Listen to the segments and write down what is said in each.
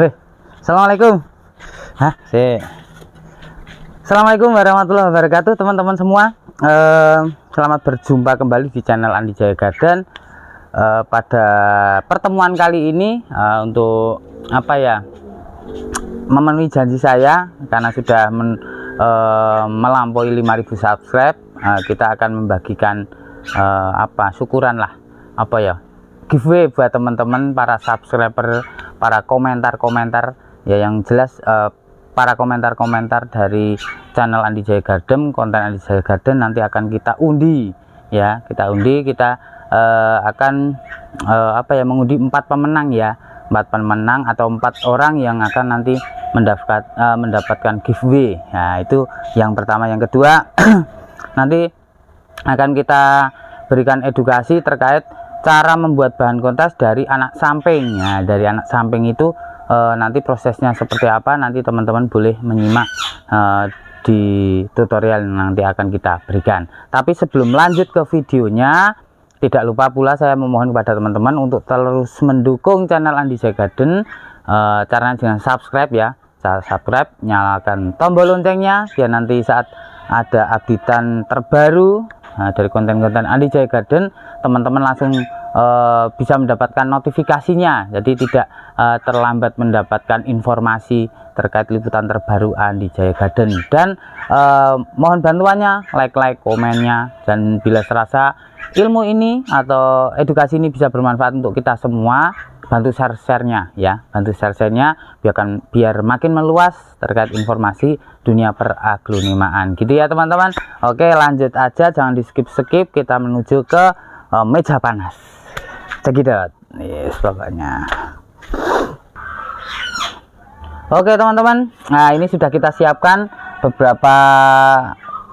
Weh, assalamualaikum. Hah, Assalamualaikum warahmatullahi wabarakatuh, teman-teman semua. Selamat berjumpa kembali di channel Andi Jaya Garden. Pada pertemuan kali ini untuk apa ya? Memenuhi janji saya karena sudah melampaui 5.000 subscribe. Kita akan membagikan syukuran lah, giveaway buat teman-teman para subscriber, para komentar-komentar ya, yang jelas para komentar-komentar dari channel Andi Jaya Garden, konten Andi Jaya Garden nanti akan kita undi ya, kita akan mengundi 4 pemenang ya, 4 pemenang atau 4 orang yang akan nanti mendapatkan giveaway. Nah, itu yang pertama. Yang kedua nanti akan kita berikan edukasi terkait cara membuat bahan kontes dari anak samping. Nah, dari anak samping itu nanti prosesnya seperti apa, nanti teman-teman boleh menyimak di tutorial yang nanti akan kita berikan. Tapi sebelum lanjut ke videonya, tidak lupa pula saya memohon kepada teman-teman untuk terus mendukung channel Andi Jaya Garden. Caranya dengan subscribe ya, subscribe, nyalakan tombol loncengnya biar nanti saat ada updatean terbaru dari konten-konten Andi Jaya Garden, teman-teman langsung bisa mendapatkan notifikasinya, jadi tidak terlambat mendapatkan informasi terkait liputan terbaru Andi Jaya Garden. Dan mohon bantuannya, like, komennya, dan bila serasa ilmu ini atau edukasi ini bisa bermanfaat untuk kita semua, bantu share-nya ya, bantu share-nya biar makin meluas terkait informasi dunia peraglonimaan gitu ya teman-teman. Oke, lanjut aja, jangan di skip-skip, kita menuju ke meja panas. Cekidot, yes, pokoknya. Oke teman-teman, nah ini sudah kita siapkan beberapa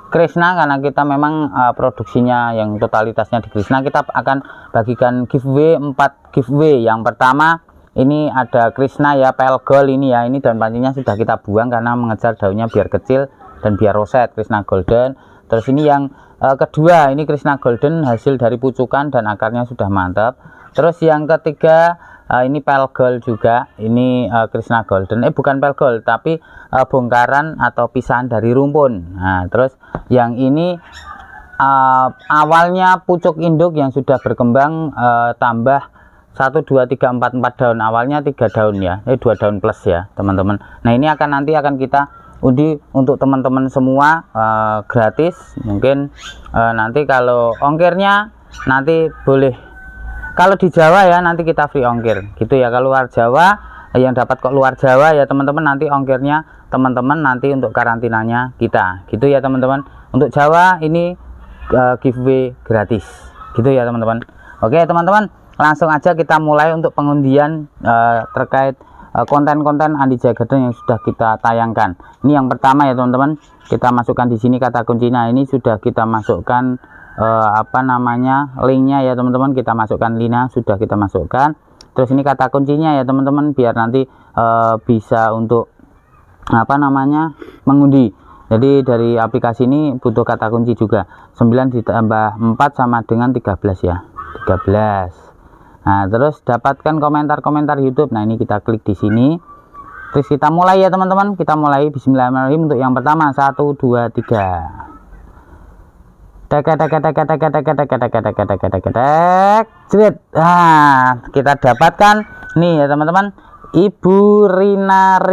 Krishna, karena kita memang produksinya yang totalitasnya di Krishna. Kita akan bagikan giveaway 4 giveaway. Yang pertama ini ada Krishna ya, pel gold ini ya, ini daun pancinya sudah kita buang karena mengejar daunnya biar kecil dan biar roset, Krishna golden. Terus ini yang kedua, ini Krishna golden hasil dari pucukan dan akarnya sudah mantap. Terus yang ketiga ini pel gold juga, ini Krishna golden, bukan pel gold tapi bongkaran atau pisahan dari rumpun. Nah, terus yang ini awalnya pucuk induk yang sudah berkembang, tambah 1 2 3 4 daun, awalnya 3 daun ya, 2 daun plus ya teman-teman. Nah, ini nanti akan kita undi untuk teman-teman semua, gratis. Mungkin nanti kalau ongkirnya nanti boleh, kalau di Jawa ya nanti kita free ongkir gitu ya. Kalau luar Jawa, yang dapat kok luar Jawa ya teman-teman, nanti ongkirnya teman-teman nanti untuk karantinanya kita gitu ya teman-teman. Untuk Jawa ini giveaway gratis gitu ya teman-teman. Oke teman-teman, langsung aja kita mulai untuk pengundian terkait konten-konten Andi Jaya Garden yang sudah kita tayangkan. Ini yang pertama ya teman-teman, kita masukkan di sini kata kuncinya. Ini sudah kita masukkan linknya ya teman-teman, kita masukkan linknya, sudah kita masukkan. Terus ini kata kuncinya ya teman-teman, biar nanti bisa untuk mengundi. Jadi dari aplikasi ini butuh kata kunci juga. 9 ditambah 4 sama dengan 13 ya, 13. Nah, terus dapatkan komentar-komentar YouTube. Nah, ini kita klik di sini. Terus kita mulai ya teman-teman. Kita mulai, bismillahirrahmanirrahim. Untuk yang pertama 1 2 3. Nah, kita dapatkan nih ya teman-teman, Ibu Rina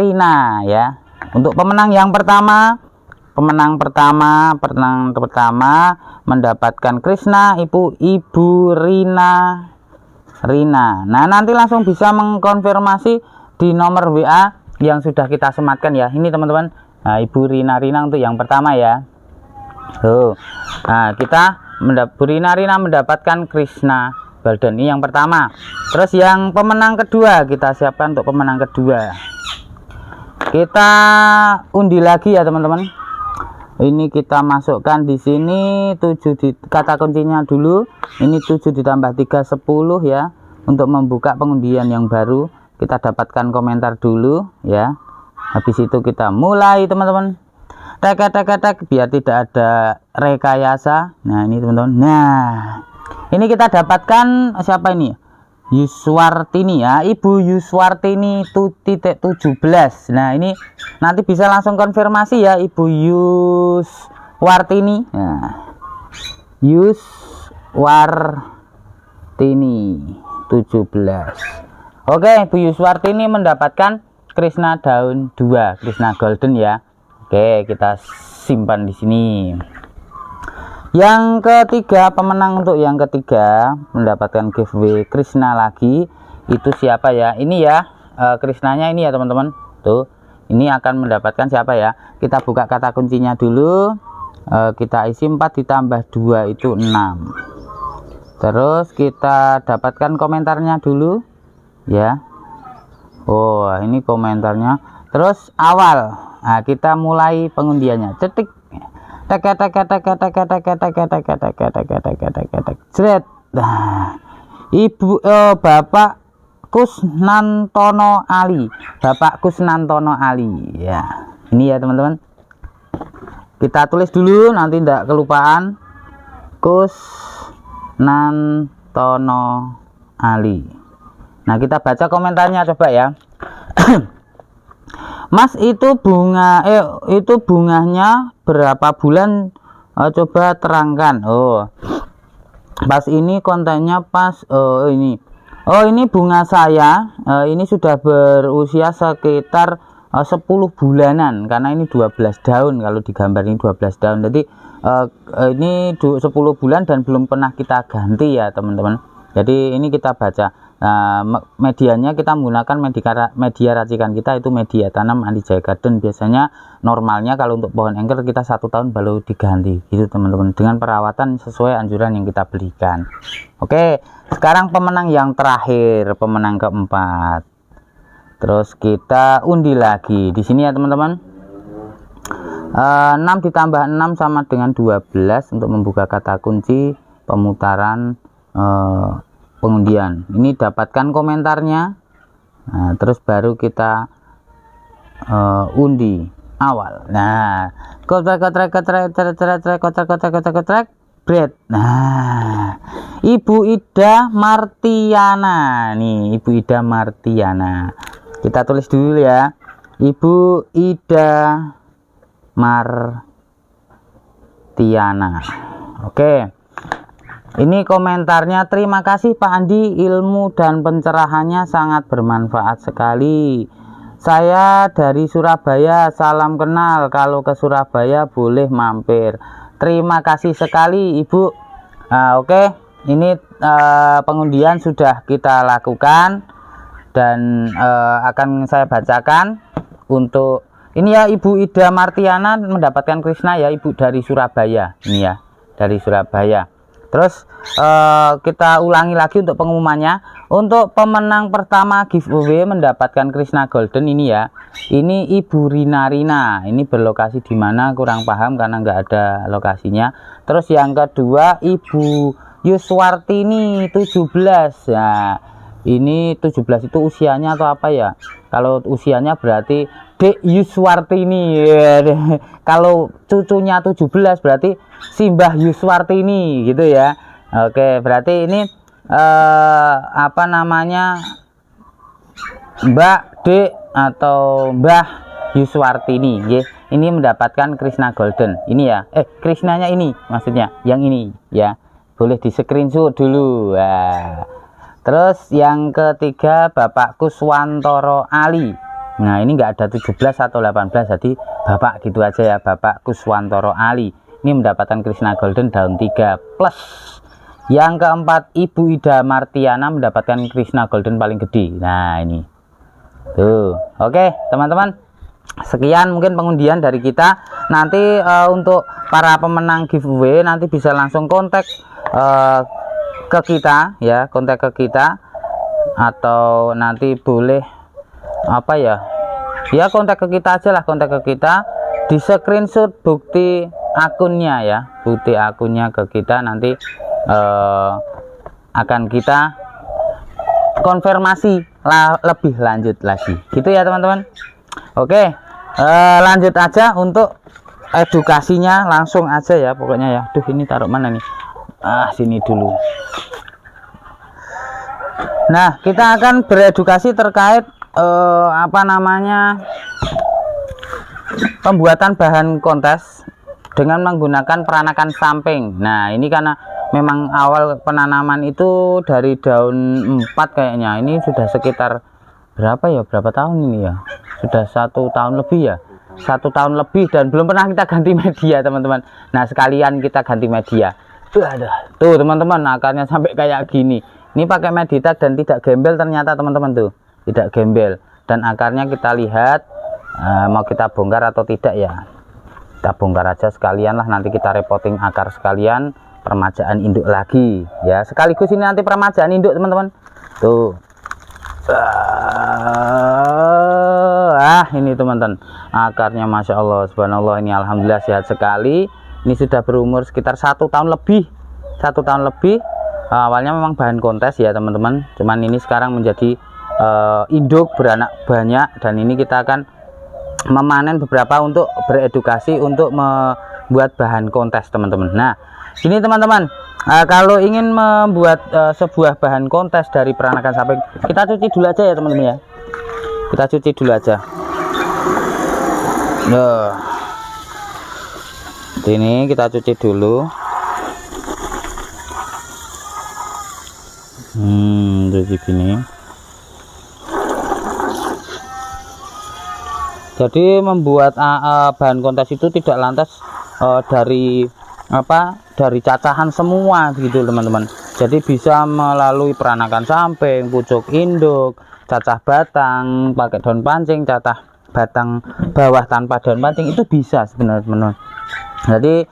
ya. Untuk pemenang yang pertama, pemenang pertama mendapatkan Krishna Ibu Rina. Nah, nanti langsung bisa mengkonfirmasi di nomor WA yang sudah kita sematkan ya. Ini teman-teman, nah, Ibu Rina untuk yang pertama ya. Nah, Bu Rina mendapatkan Krishna golden, ini yang pertama. Terus yang pemenang kedua, kita siapkan untuk pemenang kedua. Kita undi lagi ya teman-teman. Ini kita masukkan di sini 7 di kata kuncinya dulu. Ini 7 ditambah 3 10 ya. Untuk membuka pengundian yang baru, kita dapatkan komentar dulu ya. Habis itu kita mulai teman-teman. Tek biar tidak ada rekayasa. Nah, ini teman-teman. Nah, ini kita dapatkan siapa ini? Yuswartini ya, Ibu Yuswartini 17. Nah ini nanti bisa langsung konfirmasi ya Ibu Yuswartini. Nah, Yuswartini 17. Oke, Ibu Yuswartini mendapatkan Krishna daun 2, Krishna golden ya. Oke, kita simpan di sini. Yang ketiga, pemenang untuk yang ketiga mendapatkan giveaway Krishna lagi. Itu siapa ya? Ini ya, Krishnanya ini ya teman-teman. Tuh, ini akan mendapatkan siapa ya? Kita buka kata kuncinya dulu. Kita isi 4 ditambah 2 itu 6. Terus kita dapatkan komentarnya dulu ya. Oh, ini komentarnya. Terus awal. Nah, kita mulai pengundiannya. Cetik. Ibu Bapak Kusnantono Ali. Bapak Kusnantono Ali ya. Ini ya teman-teman. Kita tulis dulu nanti tidak kelupaan. Kusnantono Ali. Nah, kita baca komentarnya coba ya. Mas, itu bunganya berapa bulan? Coba terangkan. Oh, pas ini kontennya pas. Ini bunga saya. Ini sudah berusia sekitar 10 bulanan karena ini 12 daun. Kalau digambar ini 12 daun. Jadi ini 10 bulan dan belum pernah kita ganti ya teman-teman. Jadi ini kita baca. Medianya kita menggunakan media racikan kita itu media tanam Andi Jaya Garden. Biasanya normalnya kalau untuk pohon engker kita 1 tahun baru diganti gitu teman-teman, dengan perawatan sesuai anjuran yang kita berikan. Oke, sekarang pemenang yang terakhir, pemenang keempat. Terus kita undi lagi di sini ya teman-teman. 6 ditambah 6 sama dengan 12 untuk membuka kata kunci pemutaran pengundian. Ini dapatkan komentarnya. Nah, terus baru kita undi awal. Nah, kotrek bread. Nah, Ibu Ida Martiana nih, Ibu Ida Martiana. Kita tulis dulu ya, Ibu Ida Martiana. Oke. Ini komentarnya, terima kasih Pak Andi, ilmu dan pencerahannya sangat bermanfaat sekali. Saya dari Surabaya, salam kenal, kalau ke Surabaya boleh mampir. Terima kasih sekali Ibu. Oke, ini pengundian sudah kita lakukan dan akan saya bacakan untuk ini ya. Ibu Ida Martiana mendapatkan Krishna ya, Ibu dari Surabaya. Ini ya, dari Surabaya. Terus kita ulangi lagi untuk pengumumannya. Untuk pemenang pertama giveaway mendapatkan Krishna Golden ini ya. Ini Ibu Rina. Ini berlokasi di mana kurang paham karena nggak ada lokasinya. Terus yang kedua Ibu Yuswartini 17. Nah, ini 17 itu usianya atau apa ya? Kalau usianya berarti Dek Yuswartini. Kalau cucunya 17 berarti Simbah Yuswartini gitu ya. Oke, berarti ini apa namanya, Mbak Dek atau Mbah Yuswartini ya. Ini mendapatkan Krishna Golden. Ini ya. Krishnanya ini maksudnya, yang ini ya. Boleh di screenshot dulu. Nah, terus yang ketiga Bapak Kuswantoro Ali. Nah, ini enggak ada 17 atau 18, jadi Bapak gitu aja ya, Bapak Kuswantoro Ali. Ini mendapatkan Krishna Golden daun 3 plus. Yang keempat Ibu Ida Martiana mendapatkan Krishna Golden paling gede. Nah, ini. Tuh. Oke, teman-teman. Sekian mungkin pengundian dari kita. Nanti untuk para pemenang giveaway nanti bisa langsung kontak ke kita ya, kontak ke kita, atau nanti boleh apa ya, kontak ke kita aja lah, kontak ke kita, di screenshot bukti akunnya ya, bukti akunnya ke kita, nanti akan kita konfirmasi lebih lanjut lagi gitu ya teman-teman. Oke, lanjut aja untuk edukasinya, langsung aja ya pokoknya ya. Duh, ini taruh mana nih? Sini dulu. Nah, kita akan beredukasi terkait pembuatan bahan kontes dengan menggunakan peranakan samping. Nah, ini karena memang awal penanaman itu dari daun 4 kayaknya. Ini sudah sekitar berapa tahun ini ya? Sudah 1 tahun lebih ya. 1 tahun lebih dan belum pernah kita ganti media, teman-teman. Nah, sekalian kita ganti media. Tuh teman-teman, akarnya sampai kayak gini. Ini pakai Meditech dan tidak gembel ternyata, teman-teman. Tuh tidak gembel, dan akarnya kita lihat mau kita bongkar atau tidak ya. Kita bongkar aja sekalian lah, nanti kita repotting akar sekalian, permajaan induk lagi ya, sekaligus ini nanti permajaan induk, teman-teman. Tuh ini teman-teman, akarnya Masya Allah subhanallah, ini alhamdulillah sehat sekali. Ini sudah berumur sekitar 1 tahun lebih. 1 tahun lebih. Awalnya memang bahan kontes ya teman-teman, cuman ini sekarang menjadi induk beranak banyak, dan ini kita akan memanen beberapa untuk beredukasi untuk membuat bahan kontes, teman-teman. Nah, ini teman-teman, kalau ingin membuat sebuah bahan kontes dari peranakan samping, kita cuci dulu aja ya teman-teman ya. Kita cuci dulu aja. Ini kita cuci dulu. Jadi gini. Jadi membuat bahan kontes itu tidak lantas dari cacahan semua gitu, teman-teman. Jadi bisa melalui peranakan samping, pucuk induk, cacah batang pakai daun pancing, cacah batang bawah tanpa daun pancing, itu bisa sebenarnya, teman-teman. Jadi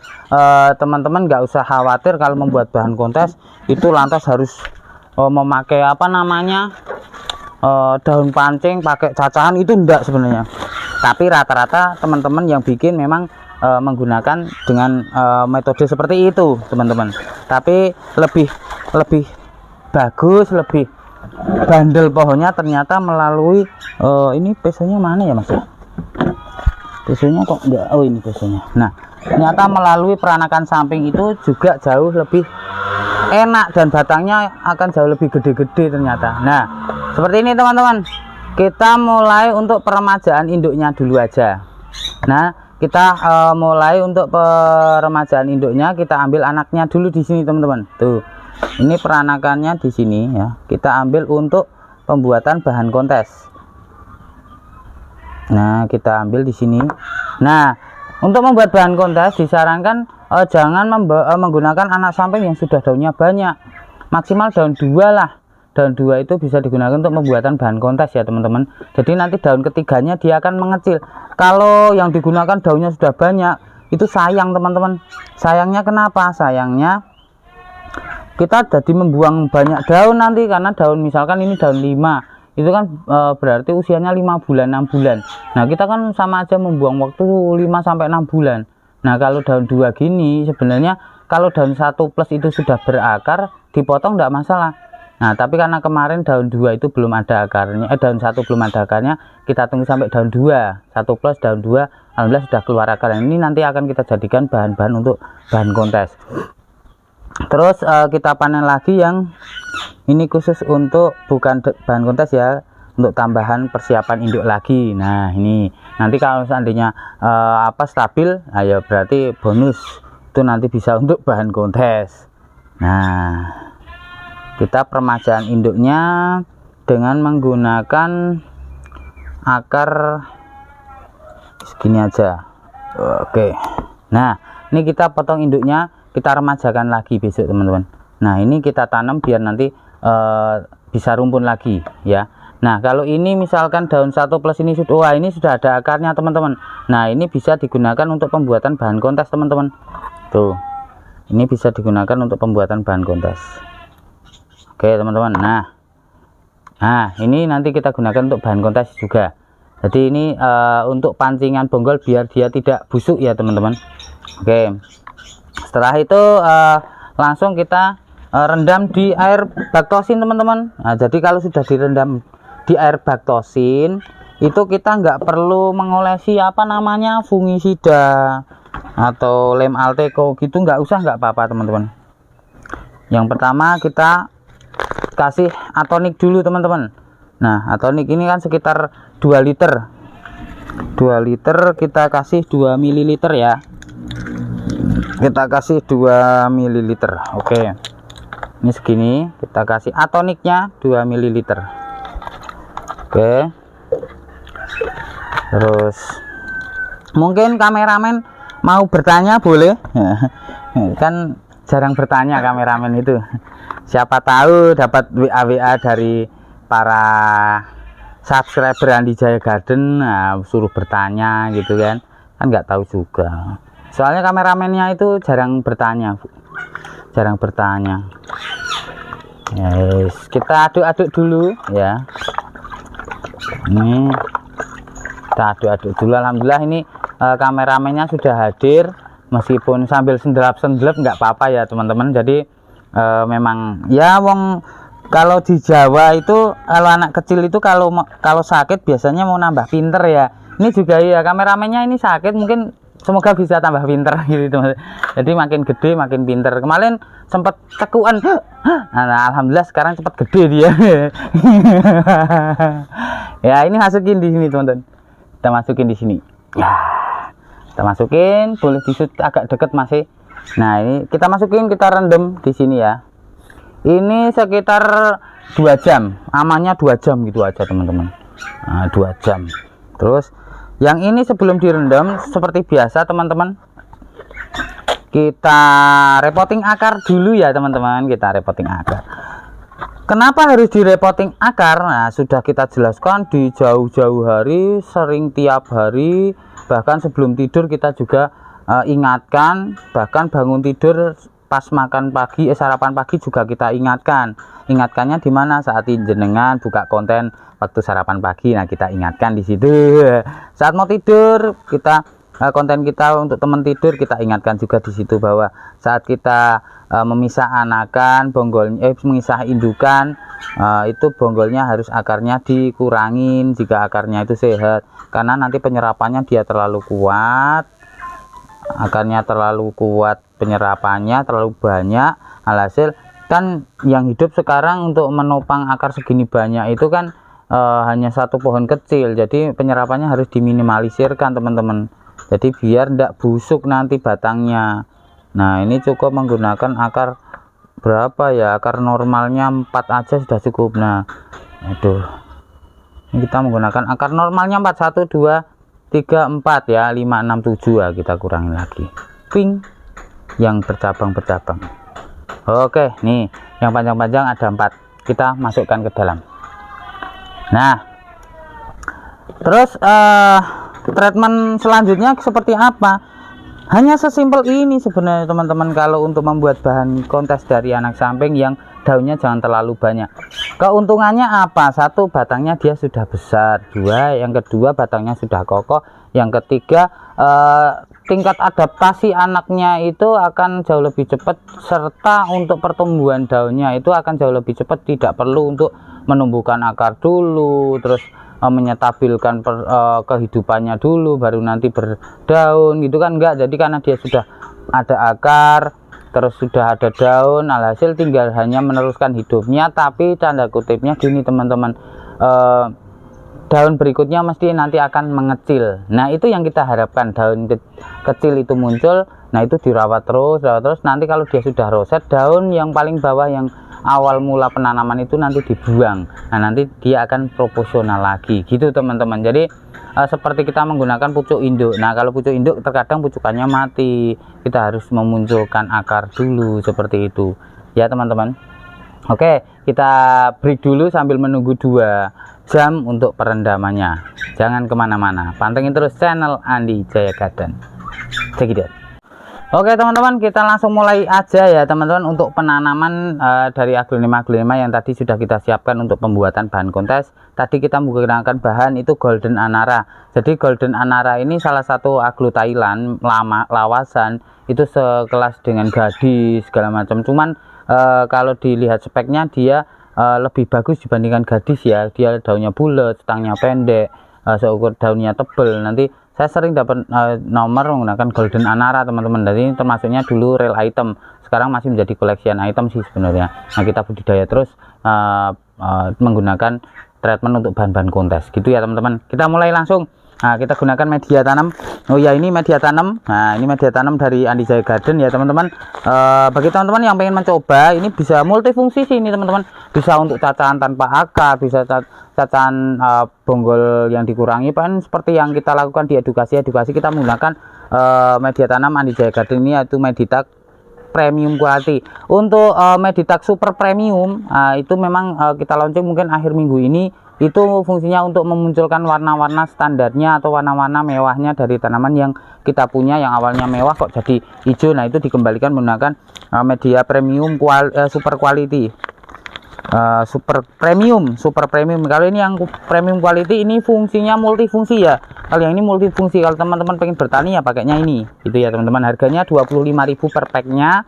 teman-teman nggak usah khawatir kalau membuat bahan kontes itu lantas harus memakai daun pancing pakai cacahan, itu enggak sebenarnya. Tapi rata-rata teman-teman yang bikin memang menggunakan dengan metode seperti itu, teman-teman. Tapi lebih bagus, lebih bandel pohonnya ternyata melalui ini pesonya mana ya Mas ya? Pesonya kok enggak, oh ini pesonya. Nah, ternyata melalui peranakan samping itu juga jauh lebih enak dan batangnya akan jauh lebih gede-gede ternyata. Nah, seperti ini teman-teman. Kita mulai untuk peremajaan induknya dulu aja. Nah, kita mulai untuk peremajaan induknya, kita ambil anaknya dulu di sini, teman-teman. Tuh. Ini peranakannya di sini ya. Kita ambil untuk pembuatan bahan kontes. Nah, kita ambil di sini. Nah, untuk membuat bahan kontes disarankan jangan menggunakan anak samping yang sudah daunnya banyak. Maksimal daun 2 lah. Daun 2 itu bisa digunakan untuk pembuatan bahan kontes ya teman-teman. Jadi nanti daun ketiganya dia akan mengecil. Kalau yang digunakan daunnya sudah banyak, itu sayang teman-teman. Sayangnya kenapa? Sayangnya kita jadi membuang banyak daun nanti, karena daun misalkan ini daun 5, itu kan berarti usianya 5 bulan 6 bulan. Nah, kita kan sama aja membuang waktu 5 sampai 6 bulan. Nah, kalau daun 2 gini sebenarnya kalau daun 1 plus itu sudah berakar, dipotong enggak masalah. Nah, tapi karena kemarin daun 2 itu belum ada akarnya, daun 1 belum ada akarnya, kita tunggu sampai daun 2, 1 plus daun 2, alhamdulillah sudah keluar akar. Ini nanti akan kita jadikan bahan-bahan untuk bahan kontes. Terus kita panen lagi yang ini khusus untuk bukan bahan kontes ya, untuk tambahan persiapan induk lagi. Nah, ini nanti kalau seandainya stabil, ayo berarti bonus itu nanti bisa untuk bahan kontes. Nah, kita permajaan induknya dengan menggunakan akar segini aja. Oke. Nah, ini kita potong induknya, kita remajakan lagi besok teman-teman. Nah, ini kita tanam biar nanti bisa rumpun lagi ya. Nah, kalau ini misalkan daun 1 plus ini sudah, ini sudah ada akarnya teman-teman. Nah, ini bisa digunakan untuk pembuatan bahan kontes teman-teman. Tuh, ini bisa digunakan untuk pembuatan bahan kontes. Oke teman-teman. Nah ini nanti kita gunakan untuk bahan kontes juga. Jadi ini untuk pancingan bonggol biar dia tidak busuk ya teman-teman. Oke, setelah itu langsung kita rendam di air baktosin teman-teman. Nah, jadi kalau sudah direndam di air baktosin itu kita nggak perlu mengolesi fungisida atau lem alteco gitu, nggak usah, nggak apa-apa teman-teman. Yang pertama kita kasih atonik dulu teman-teman. Nah, atonik ini kan sekitar 2 liter. 2 liter kita kasih 2 ml ya. Kita kasih 2 ml. Oke. Ini segini, kita kasih atoniknya 2 ml. Oke. Terus mungkin kameramen mau bertanya boleh. Kan jarang bertanya kameramen itu. Siapa tahu dapat WA dari para subscriber Andi Jaya Garden, nah, suruh bertanya gitu kan nggak tahu juga. Soalnya kameramennya itu jarang bertanya, jarang bertanya. Yes, kita aduk-aduk dulu ya. Ini kita aduk-aduk dulu. Alhamdulillah ini kameramennya sudah hadir, meskipun sambil sendelap-sendelap nggak apa-apa ya teman-teman. Jadi memang ya wong kalau di Jawa itu kalau anak kecil itu kalau sakit biasanya mau nambah pinter ya. Ini juga ya kameramennya ini sakit, mungkin semoga bisa tambah pinter gitu teman. Jadi makin gede makin pinter. Kemarin sempat cekuan, nah, alhamdulillah sekarang cepat gede dia. Ya ini masukin di sini teman-teman. Kita masukin di sini. Ya, kita masukin, boleh disut agak deket masih. Nah ini kita masukin, kita rendam di sini ya. Ini sekitar 2 jam, amannya 2 jam gitu aja teman-teman. Nah, 2 jam. Terus yang ini sebelum direndam seperti biasa teman-teman, kita repotting akar dulu ya teman-teman. Kita repotting akar. Kenapa harus direpotting akar? Nah, sudah kita jelaskan di jauh-jauh hari, sering tiap hari, bahkan sebelum tidur kita juga ingatkan, bahkan bangun tidur pas makan pagi, sarapan pagi juga kita ingatkan. Ingatkannya di mana? Saat jenengan buka konten waktu sarapan pagi. Nah, kita ingatkan di situ. Saat mau tidur, kita konten kita untuk teman tidur kita ingatkan juga di situ, bahwa saat kita memisah anakan, memisah indukan, itu bonggolnya harus akarnya dikurangin jika akarnya itu sehat, karena nanti penyerapannya dia terlalu kuat, akarnya terlalu kuat, penyerapannya terlalu banyak, alhasil kan yang hidup sekarang untuk menopang akar segini banyak itu kan hanya satu pohon kecil, jadi penyerapannya harus diminimalisirkan teman-teman. Jadi biar tidak busuk nanti batangnya. Nah ini cukup menggunakan akar berapa ya, akar normalnya 4 aja sudah cukup. Nah aduh, ini kita menggunakan akar normalnya 4, 1, 2, 3, 4 ya, 5, 6, 7 ya, kita kurangin lagi ping yang bercabang-bercabang. Oke, nih yang panjang-panjang ada 4, kita masukkan ke dalam. Nah terus treatment selanjutnya seperti apa? Hanya sesimpel ini sebenarnya teman-teman. Kalau untuk membuat bahan kontes dari anak samping yang daunnya jangan terlalu banyak, keuntungannya apa? 1, batangnya dia sudah besar. 2, yang kedua batangnya sudah kokoh. Yang ketiga, tingkat adaptasi anaknya itu akan jauh lebih cepat, serta untuk pertumbuhan daunnya itu akan jauh lebih cepat. Tidak perlu untuk menumbuhkan akar dulu, terus menyetabilkan kehidupannya dulu baru nanti berdaun gitu kan, enggak. Jadi karena dia sudah ada akar, terus sudah ada daun, alhasil tinggal hanya meneruskan hidupnya. Tapi tanda kutipnya gini teman-teman, daun berikutnya mesti nanti akan mengecil. Nah itu yang kita harapkan, daun kecil itu muncul. Nah itu dirawat terus, nanti kalau dia sudah roset, daun yang paling bawah yang awal mula penanaman itu nanti dibuang. Nah nanti dia akan proporsional lagi gitu teman-teman. Jadi seperti kita menggunakan pucuk induk. Nah kalau pucuk induk terkadang pucukannya mati, kita harus memunculkan akar dulu seperti itu ya teman-teman. Oke, kita break dulu sambil menunggu 2 jam untuk perendamannya. Jangan kemana-mana, pantengin terus channel Andi Jaya Garden. Check it out. Oke teman-teman, kita langsung mulai aja ya teman-teman untuk penanaman dari aglonema yang tadi sudah kita siapkan untuk pembuatan bahan kontes. Tadi kita menggunakan bahan itu Golden Anara. Jadi Golden Anara ini salah satu aglo Thailand lawasan, itu sekelas dengan Gadis segala macam. Cuman kalau dilihat speknya dia lebih bagus dibandingkan Gadis ya. Dia daunnya bulat, stangnya pendek, seukur daunnya tebel. Nanti saya sering dapat nomor menggunakan Golden Anara teman-teman. Dari termasuknya dulu real item, sekarang masih menjadi collection item sih sebenarnya. Nah, kita budidaya terus menggunakan treatment untuk bahan-bahan kontes gitu ya teman-teman. Kita mulai langsung. Nah, kita gunakan media tanam. Oh ya, ini media tanam. Nah, ini media tanam dari Andi Jaya Garden ya teman-teman. Bagi teman-teman yang pengen mencoba, ini bisa multifungsi sih ini teman-teman. Bisa untuk cacahan tanpa akar, bisa cacahan bonggol yang dikurangi, kan seperti yang kita lakukan di edukasi kita menggunakan media tanam Andi Jaya Garden ini, yaitu Meditech premium quality. Untuk Meditech super premium itu memang kita launching mungkin akhir minggu ini. Itu fungsinya untuk memunculkan warna-warna standarnya atau warna-warna mewahnya dari tanaman yang kita punya, yang awalnya mewah kok jadi hijau. Nah, itu dikembalikan menggunakan media premium super quality, super premium. Kalau ini yang premium quality ini fungsinya multifungsi ya. Kalau yang ini multifungsi, kalau teman-teman pengen bertani ya pakainya ini itu ya teman-teman. Harganya 25.000 per packnya.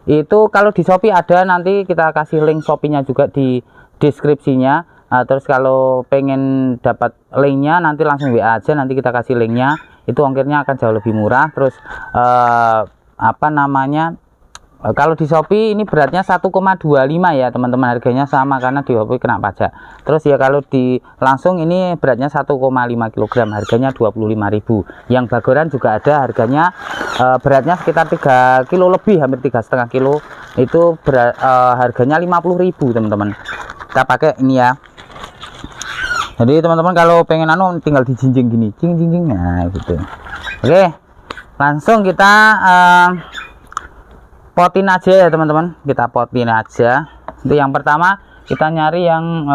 Itu kalau di Shopee ada, nanti kita kasih link Shopee-nya juga di deskripsinya. Terus kalau pengen dapat linknya nanti langsung WA aja, nanti kita kasih linknya. Itu ongkirnya akan jauh lebih murah. Terus kalau di Shopee ini beratnya 1,25 ya teman-teman, harganya sama karena di Shopee kena pajak. Terus ya kalau di langsung ini beratnya 1,5 kg, harganya 25.000. Yang bagoran juga ada, harganya beratnya sekitar 3 kilo lebih, hampir 3,5 kilo. Itu harganya 50.000 teman-teman. Kita pakai ini ya. Jadi teman-teman kalau pengen tinggal dijinjing gini, jing. Nah gitu. Oke, langsung kita potin aja ya teman-teman. Kita potin aja. Itu yang pertama kita nyari yang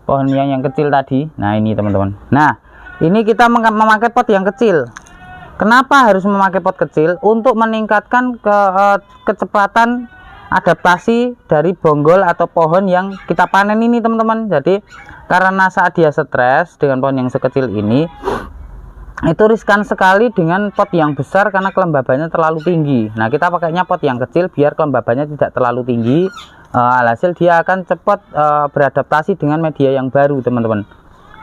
pohonnya yang kecil tadi. Nah ini teman-teman. Nah ini kita memakai pot yang kecil. Kenapa harus memakai pot kecil? Untuk meningkatkan kecepatan adaptasi dari bonggol atau pohon yang kita panen ini teman-teman. Jadi karena saat dia stres dengan pohon yang sekecil ini, itu riskan sekali dengan pot yang besar karena kelembabannya terlalu tinggi. Nah, kita pakainya pot yang kecil biar kelembabannya tidak terlalu tinggi. Alhasil dia akan cepat beradaptasi dengan media yang baru teman-teman.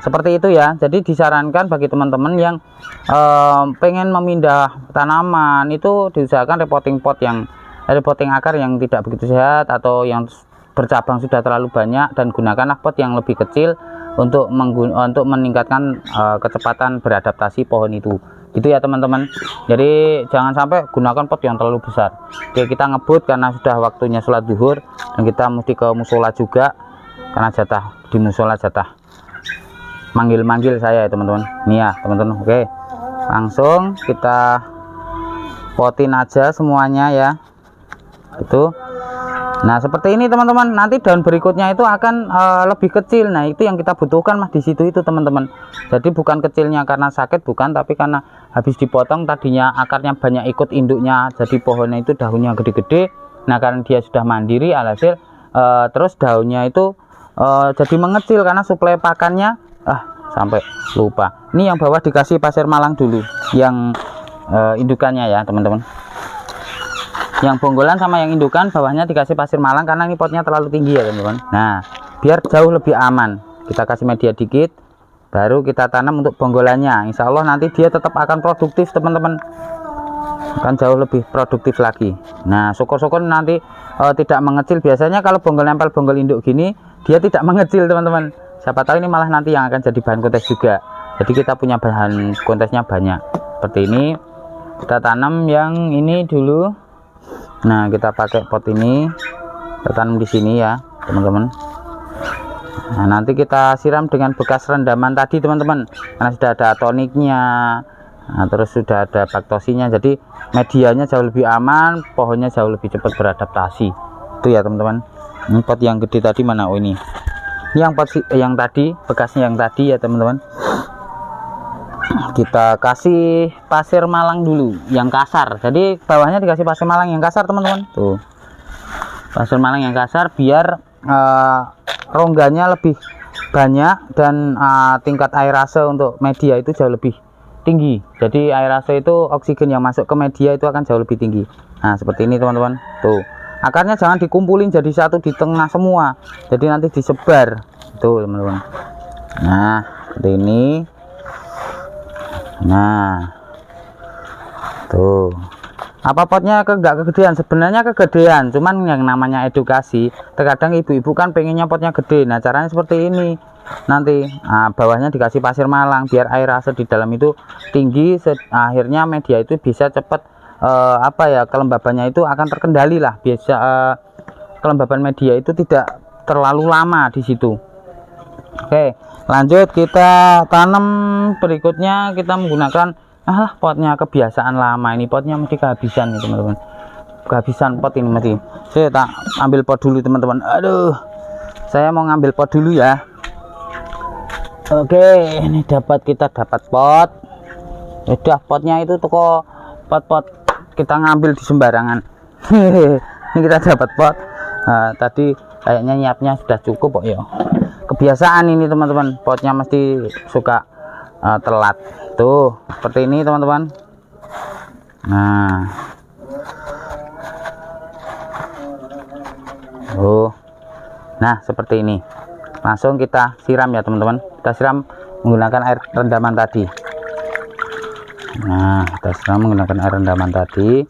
Seperti itu ya. Jadi disarankan bagi teman-teman yang pengen memindah tanaman itu diusahakan repotting akar yang tidak begitu sehat atau yang bercabang sudah terlalu banyak, dan gunakanlah pot yang lebih kecil untuk meningkatkan kecepatan beradaptasi pohon itu. Gitu ya teman-teman. Jadi jangan sampai gunakan pot yang terlalu besar. Oke, kita ngebut karena sudah waktunya sholat zuhur dan kita mesti ke musola juga karena jatah di musola jatah manggil saya ya teman-teman. Nih ya teman-teman. Oke, langsung kita potin aja semuanya ya. Itu. Nah seperti ini teman-teman, nanti daun berikutnya itu akan lebih kecil. Nah itu yang kita butuhkan di situ itu teman-teman. Jadi bukan kecilnya karena sakit, bukan, tapi karena habis dipotong tadinya akarnya banyak ikut induknya, jadi pohonnya itu daunnya gede-gede. Nah karena dia sudah mandiri, alhasil terus daunnya itu jadi mengecil karena suplai pakannya sampai lupa. Ini yang bawah dikasih pasir malang dulu, yang indukannya ya teman-teman. Yang bonggolan sama yang indukan bawahnya dikasih pasir malang karena ini potnya terlalu tinggi ya teman-teman. Nah biar jauh lebih aman, kita kasih media dikit, baru kita tanam untuk bonggolannya. Insya Allah nanti dia tetap akan produktif teman-teman, akan jauh lebih produktif lagi. Nah syukur-syukur nanti tidak mengecil. Biasanya kalau bonggol nempel bonggol induk gini dia tidak mengecil teman-teman. Siapa tahu ini malah nanti yang akan jadi bahan kontes juga. Jadi kita punya bahan kontesnya banyak. Seperti ini kita tanam yang ini dulu. Nah kita pakai pot ini, kita tanam di sini ya teman-teman. Nah nanti kita siram dengan bekas rendaman tadi teman-teman, karena sudah ada toniknya, nah, terus sudah ada baktosinya, jadi medianya jauh lebih aman, pohonnya jauh lebih cepat beradaptasi. Itu ya teman-teman. Ini pot yang gede tadi mana? Oh ini yang pot yang tadi, bekasnya yang tadi ya teman-teman. Kita kasih pasir malang dulu yang kasar. Jadi bawahnya dikasih pasir malang yang kasar teman-teman. Tuh pasir malang yang kasar biar rongganya lebih banyak dan tingkat aerase untuk media itu jauh lebih tinggi. Jadi aerase itu oksigen yang masuk ke media itu akan jauh lebih tinggi. Nah seperti ini teman-teman. Tuh akarnya jangan dikumpulin jadi satu di tengah semua, jadi nanti disebar. Tuh teman-teman. Nah seperti ini. Nah tuh Apa potnya nggak kegedean? Sebenarnya kegedean, cuman yang namanya edukasi, terkadang ibu-ibu kan pengennya potnya gede. Nah caranya seperti ini, nanti bawahnya dikasih pasir malang biar air aset di dalam itu tinggi, akhirnya media itu bisa cepat apa ya, kelembabannya itu akan terkendali lah, biasa kelembaban media itu tidak terlalu lama di situ. Oke, lanjut kita tanam. Berikutnya kita menggunakan potnya kebiasaan lama, ini potnya mesti kehabisan nih teman-teman, kehabisan pot ini mesti. Saya tak ambil pot dulu teman-teman. Aduh, saya mau ngambil pot dulu ya. Oke, ini kita dapat pot. Udah, potnya itu toko pot-pot kita ngambil di sembarangan. Ini kita dapat pot. Tadi kayaknya nyiapnya sudah cukup kok ya. Kebiasaan ini teman-teman, potnya mesti suka telat tuh seperti ini teman-teman. Nah seperti ini, langsung kita siram ya teman-teman. Kita siram menggunakan air rendaman tadi. Nah kita siram menggunakan air rendaman tadi.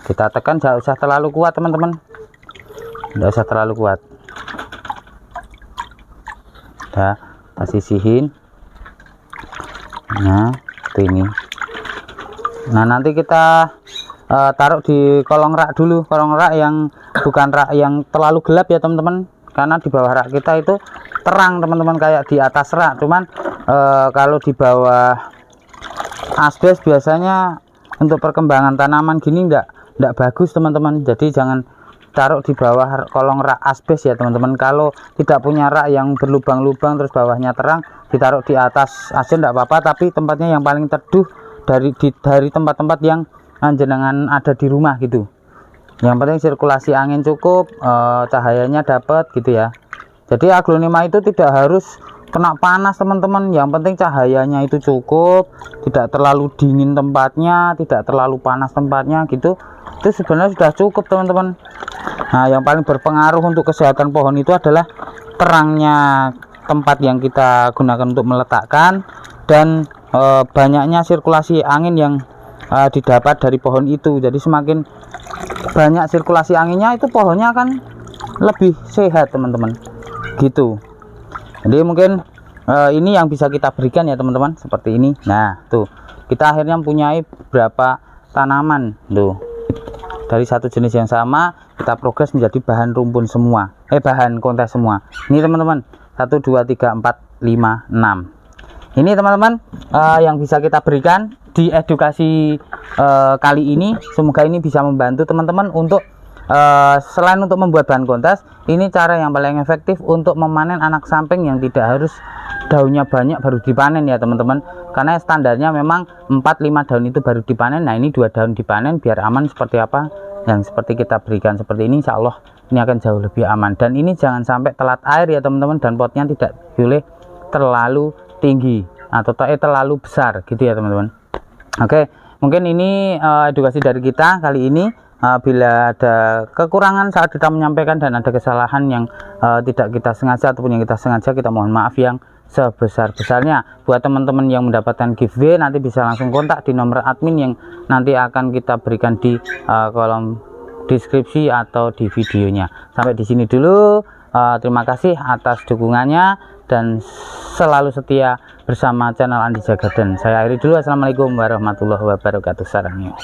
Kita tekan, jangan usah terlalu kuat teman-teman, tidak usah terlalu kuat. Kita sisihin. Nah seperti ini. Nah nanti kita taruh di kolong rak dulu, kolong rak yang bukan rak yang terlalu gelap ya teman-teman, karena di bawah rak kita itu terang teman-teman, kayak di atas rak. Cuman kalau di bawah asbes biasanya untuk perkembangan tanaman gini enggak bagus teman-teman. Jadi jangan taruh di bawah kolong rak asbes ya teman-teman. Kalau tidak punya rak yang berlubang-lubang terus bawahnya terang, ditaruh di atas aja enggak apa-apa, tapi tempatnya yang paling teduh dari tempat-tempat yang jenengan ada di rumah gitu. Yang penting sirkulasi angin cukup, cahayanya dapat gitu ya. Jadi aglonema itu tidak harus kena panas teman-teman, yang penting cahayanya itu cukup, tidak terlalu dingin tempatnya, tidak terlalu panas tempatnya gitu. Itu sebenarnya sudah cukup teman-teman. Nah yang paling berpengaruh untuk kesehatan pohon itu adalah terangnya tempat yang kita gunakan untuk meletakkan, dan banyaknya sirkulasi angin yang didapat dari pohon itu. Jadi semakin banyak sirkulasi anginnya, itu pohonnya akan lebih sehat teman-teman gitu. Jadi mungkin ini yang bisa kita berikan ya teman-teman, seperti ini. Nah tuh kita akhirnya mempunyai berapa tanaman tuh, dari satu jenis yang sama kita progres menjadi bahan rumpun semua, bahan kontes semua. Ini teman-teman, 1 2 3 4 5 6. Ini teman-teman yang bisa kita berikan di edukasi kali ini. Semoga ini bisa membantu teman-teman untuk selain untuk membuat bahan kontes, ini cara yang paling efektif untuk memanen anak samping yang tidak harus daunnya banyak baru dipanen ya teman-teman. Karena standarnya memang 4-5 daun itu baru dipanen. Nah ini 2 daun dipanen biar aman. Seperti apa yang seperti kita berikan seperti ini, insya Allah ini akan jauh lebih aman. Dan ini jangan sampai telat air ya teman-teman, dan potnya tidak boleh terlalu tinggi atau terlalu besar gitu ya teman-teman. Oke, mungkin ini edukasi dari kita kali ini. Bila ada kekurangan saat kita menyampaikan dan ada kesalahan yang tidak kita sengaja ataupun yang kita sengaja, kita mohon maaf yang sebesar-besarnya. Buat teman-teman yang mendapatkan giveaway, nanti bisa langsung kontak di nomor admin yang nanti akan kita berikan di kolom deskripsi atau di videonya. Sampai di sini dulu. Terima kasih atas dukungannya dan selalu setia bersama channel Andija Garden. Saya akhiri dulu. Assalamualaikum warahmatullahi wabarakatuh. Sarangnya.